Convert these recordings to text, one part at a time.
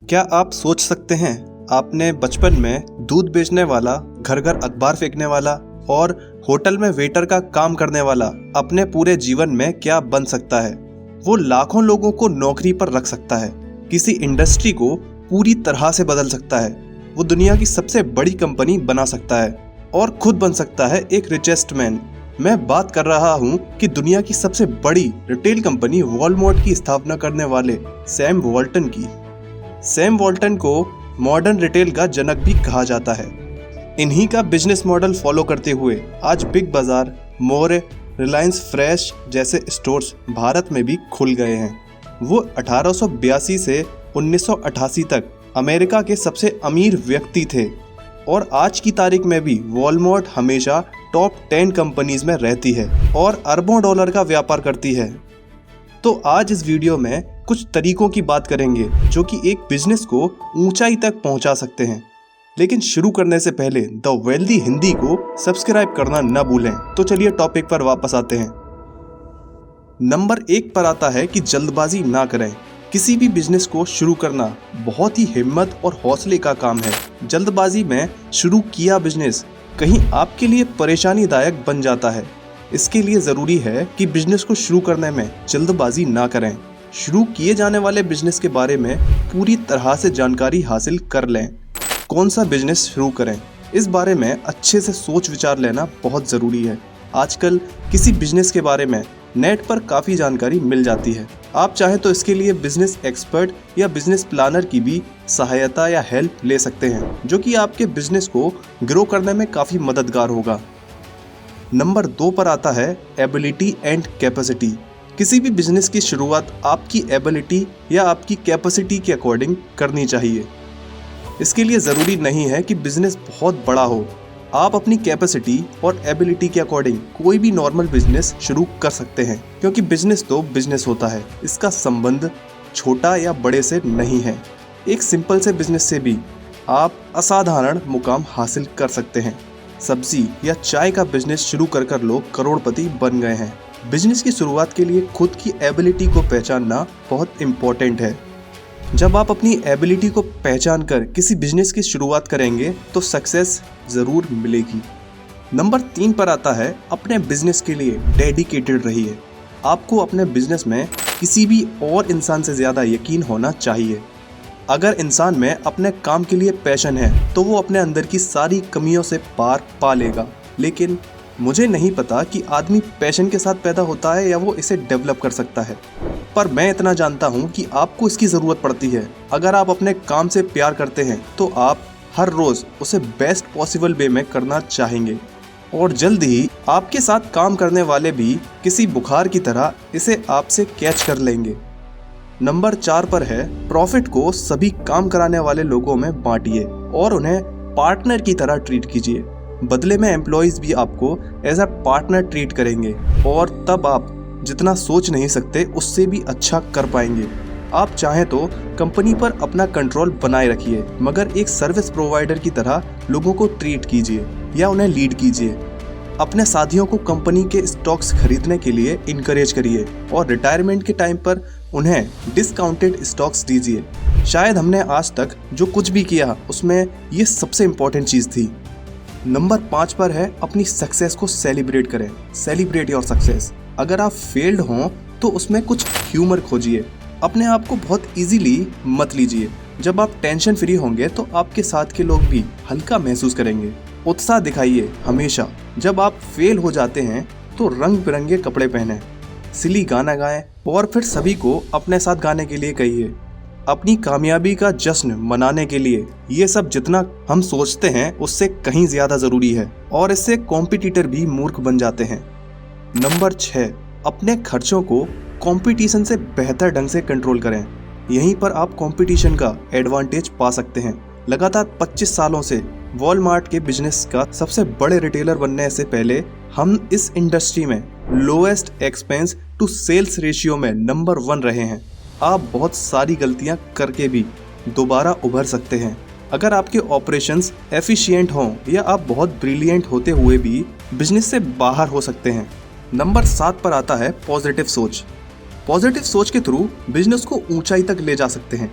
क्या आप सोच सकते हैं आपने बचपन में दूध बेचने वाला, घर घर अखबार फेंकने वाला और होटल में वेटर का काम करने वाला अपने पूरे जीवन में क्या बन सकता है? वो लाखों लोगों को नौकरी पर रख सकता है, किसी इंडस्ट्री को पूरी तरह से बदल सकता है, वो दुनिया की सबसे बड़ी कंपनी बना सकता है और खुद बन सकता है एक रिचेस्ट मैन। मैं बात कर रहा हूँ कि दुनिया की सबसे बड़ी रिटेल कंपनी वॉलमार्ट की स्थापना करने वाले सैम वॉल्टन की। सैम वॉल्टन को मॉडर्न रिटेल का जनक भी कहा जाता है। इन्हीं का बिजनेस मॉडल फॉलो करते हुए आज बिग बाजार, मोरे, रिलायंस फ्रेश जैसे स्टोर्स भारत में भी खुल गए हैं। वो 1882 से 1988 तक अमेरिका के सबसे अमीर व्यक्ति थे और आज की तारीख में भी वॉलमार्ट हमेशा टॉप 10 कंपनीज में रहती है और अरबों डॉलर का व्यापार करती है। तो आज इस वीडियो में कुछ तरीकों की बात करेंगे जो कि एक बिजनेस को ऊंचाई तक पहुंचा सकते हैं। लेकिन शुरू करने से पहले द वेल्दी हिंदी को सब्सक्राइब करना न भूलें। तो चलिए टॉपिक पर वापस आते हैं। नंबर 1 पर आता है कि जल्दबाजी ना करें। किसी भी बिजनेस को शुरू करना बहुत ही हिम्मत और हौसले का काम है। जल्दबाजी में शुरू किया बिजनेस कहीं आपके लिए परेशानीदायक बन जाता है। इसके लिए ज़रूरी है कि बिजनेस को शुरू करने में जल्दबाजी ना करें। शुरू किए जाने वाले बिजनेस के बारे में पूरी तरह से जानकारी हासिल कर लें। कौन सा बिजनेस शुरू करें, इस बारे में अच्छे से सोच विचार लेना बहुत ज़रूरी है। आजकल किसी बिजनेस के बारे में नेट पर काफ़ी जानकारी मिल जाती है। आप चाहें तो इसके लिए बिजनेस एक्सपर्ट या बिजनेस प्लानर की भी सहायता या हेल्प ले सकते हैं, जो कि आपके बिजनेस को ग्रो करने में काफ़ी मददगार होगा। नंबर 2 पर आता है एबिलिटी एंड कैपेसिटी। किसी भी बिजनेस की शुरुआत आपकी एबिलिटी या आपकी कैपेसिटी के अकॉर्डिंग करनी चाहिए। इसके लिए ज़रूरी नहीं है कि बिजनेस बहुत बड़ा हो। आप अपनी कैपेसिटी और एबिलिटी के अकॉर्डिंग कोई भी नॉर्मल बिजनेस शुरू कर सकते हैं, क्योंकि बिजनेस तो बिजनेस होता है। इसका संबंध छोटा या बड़े से नहीं है। एक सिंपल से बिजनेस से भी आप असाधारण मुकाम हासिल कर सकते हैं। सब्जी या चाय का बिजनेस शुरू कर लोग करोड़पति बन गए हैं। बिजनेस की शुरुआत के लिए खुद की एबिलिटी को पहचानना बहुत इम्पोर्टेंट है। जब आप अपनी एबिलिटी को पहचान कर किसी बिजनेस की शुरुआत करेंगे तो सक्सेस ज़रूर मिलेगी। नंबर 3 पर आता है अपने बिजनेस के लिए डेडिकेटेड रहिए। आपको अपने बिजनेस में किसी भी और इंसान से ज़्यादा यकीन होना चाहिए। अगर इंसान में अपने काम के लिए पैशन है तो वो अपने अंदर की सारी कमियों से पार पा लेगा। लेकिन मुझे नहीं पता कि आदमी पैशन के साथ पैदा होता है या वो इसे डेवलप कर सकता है, पर मैं इतना जानता हूँ कि आपको इसकी ज़रूरत पड़ती है। अगर आप अपने काम से प्यार करते हैं तो आप हर रोज़ उसे बेस्ट पॉसिबल वे में करना चाहेंगे और जल्द ही आपके साथ काम करने वाले भी किसी बुखार की तरह इसे आपसे कैच कर लेंगे। नंबर 4 पर है प्रॉफिट को सभी काम कराने वाले लोगों में बांटिए और उन्हें पार्टनर की तरह ट्रीट कीजिए। बदले में एम्प्लॉयज़ भी आपको एज अ पार्टनर ट्रीट करेंगे और तब आप जितना सोच नहीं सकते उससे भी अच्छा कर पाएंगे। आप चाहें तो कंपनी पर अपना कंट्रोल बनाए रखिए, मगर एक सर्विस प्रोवाइडर की तरह लोगों को ट्रीट कीजिए या उन्हें लीड कीजिए। अपने साथियों को कंपनी के स्टॉक्स खरीदने के लिए इनकरेज करिए और रिटायरमेंट के टाइम पर उन्हें डिस्काउंटेड स्टॉक्स दीजिए। शायद हमने आज तक जो कुछ भी किया उसमें ये सबसे इम्पोर्टेंट चीज़ थी। नंबर 5 पर है अपनी सक्सेस को सेलिब्रेट करें। Celebrate your success. अगर आप फेल्ड हों तो उसमें कुछ ह्यूमर खोजिए। अपने आप को बहुत इजीली मत लीजिए। जब आप टेंशन फ्री होंगे तो आपके साथ के लोग भी हल्का महसूस करेंगे। उत्साह दिखाइए हमेशा। जब आप फेल हो जाते हैं तो रंग बिरंगे कपड़े पहनें, सिली गाना गाएं और फिर सभी को अपने साथ गाने के लिए कहिए। अपनी कामयाबी का जश्न मनाने के लिए ये सब जितना हम सोचते हैं उससे कहीं ज़्यादा ज़रूरी है और इससे कॉम्पिटिटर भी मूर्ख बन जाते हैं। नंबर 6, अपने खर्चों को कंपटीशन से बेहतर ढंग से कंट्रोल करें। यहीं पर आप कंपटीशन का एडवांटेज पा सकते हैं। लगातार 25 सालों से वॉलमार्ट के बिजनेस का सबसे बड़े रिटेलर बनने से पहले हम इस इंडस्ट्री में lowest expense to sales ratio में नंबर 1 रहे हैं। आप बहुत सारी गलतियां करके भी दोबारा उभर सकते हैं अगर आपके ऑपरेशंस एफिशिएंट हों, या आप बहुत ब्रिलियंट होते हुए भी बिजनेस से बाहर हो सकते हैं। नंबर 7 पर आता है पॉजिटिव सोच। पॉजिटिव सोच के थ्रू बिजनेस को ऊंचाई तक ले जा सकते हैं।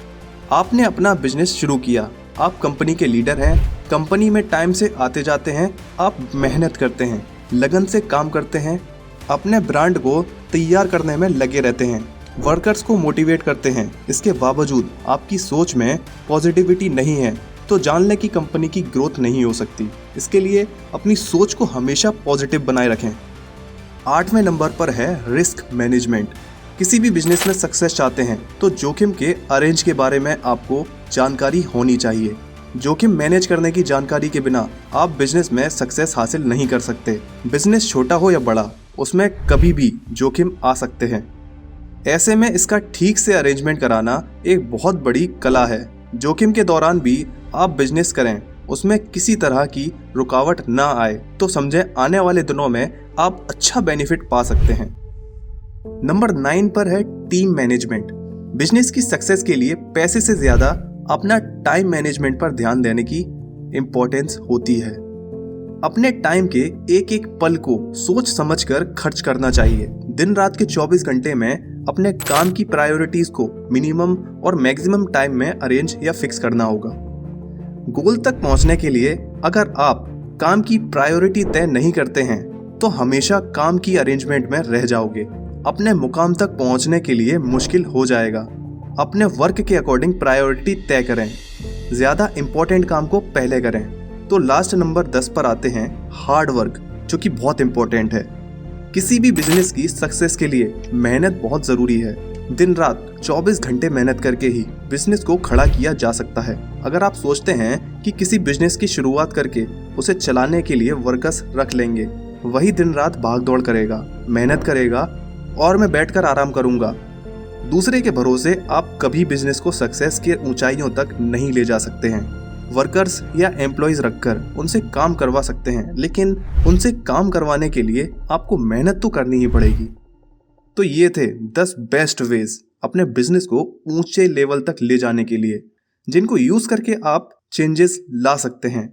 आपने अपना बिजनेस शुरू किया, आप कंपनी के लीडर हैं, कंपनी में टाइम से आते जाते हैं, आप मेहनत करते हैं, लगन से काम करते हैं, अपने ब्रांड को तैयार करने में लगे रहते हैं, वर्कर्स को मोटिवेट करते हैं। इसके बावजूद आपकी सोच में पॉजिटिविटी नहीं है तो जान लें कि कंपनी की ग्रोथ नहीं हो सकती। इसके लिए अपनी सोच को हमेशा पॉजिटिव बनाए रखें। 8वें नंबर पर है रिस्क मैनेजमेंट। किसी भी बिजनेस में सक्सेस चाहते हैं तो जोखिम के अरेंज के बारे में आपको जानकारी होनी चाहिए। जोखिम मैनेज करने की जानकारी के बिना आप बिजनेस में सक्सेस हासिल नहीं कर सकते। बिजनेस छोटा हो या बड़ा, उसमें कभी भी जोखिम आ सकते हैं। ऐसे में इसका ठीक से अरेंजमेंट कराना एक बहुत बड़ी कला है। जोखिम के दौरान भी आप बिजनेस करें, उसमें किसी तरह की रुकावट ना आए तो समझें आने वाले दिनों में आप अच्छा बेनिफिट पा सकते हैं। नंबर 9 पर है टीम मैनेजमेंट। बिजनेस की सक्सेस के लिए पैसे से ज्यादा अपना टाइम मैनेजमेंट पर ध्यान देने की इम्पोर्टेंस होती है। अपने टाइम के एक एक पल को सोच समझकर खर्च करना चाहिए। दिन रात के 24 घंटे में अपने काम की प्रायोरिटीज को मिनिमम और मैक्सिमम टाइम में अरेंज या फिक्स करना होगा। गोल तक पहुंचने के लिए अगर आप काम की प्रायोरिटी तय नहीं करते हैं तो हमेशा काम की अरेंजमेंट में रह जाओगे। अपने मुकाम तक पहुंचने के लिए मुश्किल हो जाएगा। अपने वर्क के अकॉर्डिंग प्रायोरिटी तय करें, ज्यादा इंपॉर्टेंट काम को पहले करें। तो लास्ट नंबर 10 पर आते हैं हार्ड वर्क, जो कि बहुत इंपॉर्टेंट है। किसी भी बिजनेस की सक्सेस के लिए मेहनत बहुत जरूरी है। दिन रात 24 घंटे मेहनत करके ही बिजनेस को खड़ा किया जा सकता है। अगर आप सोचते हैं कि किसी बिजनेस की शुरुआत करके उसे चलाने के लिए वर्कर्स रख लेंगे, वही दिन रात भाग दौड़ करेगा, मेहनत करेगा और मैं बैठकर आराम करूंगा, दूसरे के भरोसे आप कभी बिजनेस को सक्सेस के ऊंचाइयों तक नहीं ले जा सकते हैं। वर्कर्स या एम्प्लॉयज रखकर उनसे काम करवा सकते हैं, लेकिन उनसे काम करवाने के लिए आपको मेहनत तो करनी ही पड़ेगी। तो ये थे 10 बेस्ट वेज अपने बिजनेस को ऊंचे लेवल तक ले जाने के लिए, जिनको यूज करके आप चेंजेस ला सकते हैं।